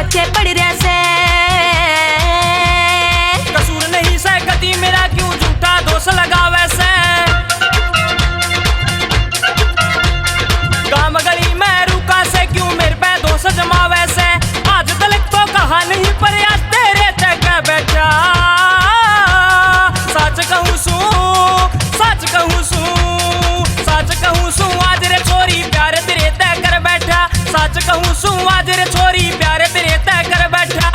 पाछे पड़ रहा से। कसूर नहीं से गति मेरा क्यों झूठा दोष लगावे से। गांव गली में रुका से क्यों मेरे पे दोष जमावे से। आज तलक तो कहा नहीं पर आज तेरे तक बैठा। सच कहूँ सू सच कहूँ सू सच कहूँ सू आज रे छोरी प्यार तेरे तय कर बैठा। सच कहूँ सू आज रे छोरी प्यार तेरे तय कर बैठा।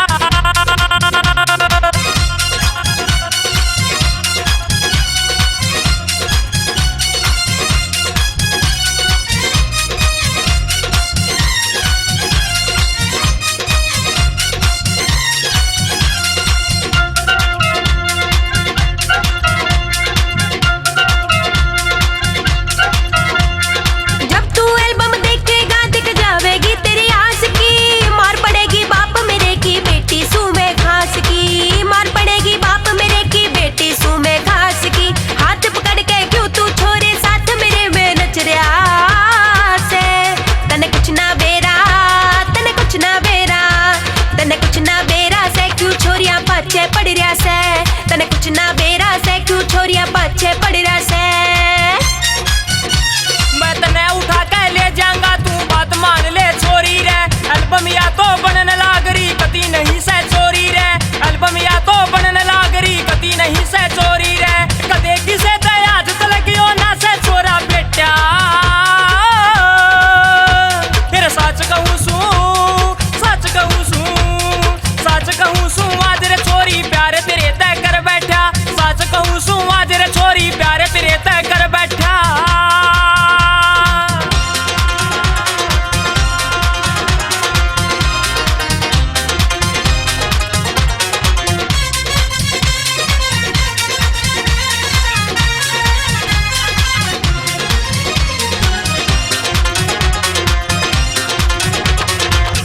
पाछे पड़ रहा से तने कुछ ना बेरा से क्यों छोरिया पाछे पड़ रहा से। मैं तने उठा के ले जाऊंगा तू बात मान ले छोरी रे। एल्बम या तो बनने लागरी कती नहीं से चोरी रे। एल्बम या तो बनने लागरी कती नहीं से चोरी रे। कदे किसे ते आज तलक यो ना से छोरा बेटा। फिर सच कहूँ सू सच कहूँ सू सच कहूँ सू आज रे छोरी प्यार तेरे तय कर बैठा। सच कहूँ सू आज रे छोरी प्यार तेरे तय कर बैठा।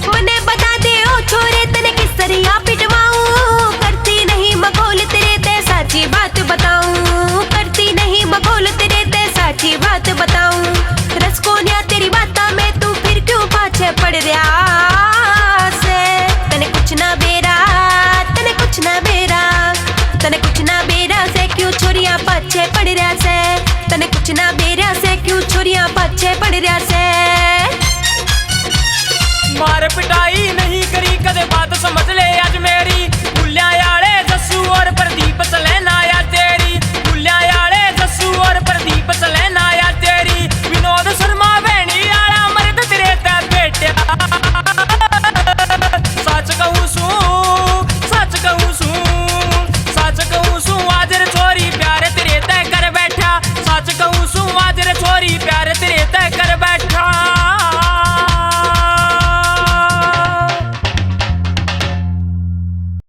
मने बता दे ओ छोरे तने किस तरह पिटवाऊं। करती नहीं मखौल तेरे ते साची बात बताऊं। करती नहीं मखौल तेरे ते साची बात बताऊं। रस कोन्या तेरी बाता में तू फिर क्यों पाछे पड़ रहा से। तने कुछ ना बेरा तने कुछ ना बेरा तने कुछ ना बेरा से क्यों छोरियां पाछे पड़ रहा से। तने कुछ ना बेरा से क्यों छोरियां पाछे पड़ रहा से। मार पिटाई नहीं करी कदे बात समझ ले आज मेरी। भूलिया याले जस्सू और प्रदीप चले ना या तेरी। भूलिया याले जस्सू और प्रदीप चले ना या तेरी। विनोद शर्मा वेणी आला मर्द तेरे ते बेटा। सच कहूँ सू सच कहूँ सू सच कहूँ सू आज रे छोरी प्यार तेरे तय कर बैठा। सच कहूँ सू आज रे छोरी प्यार तेरे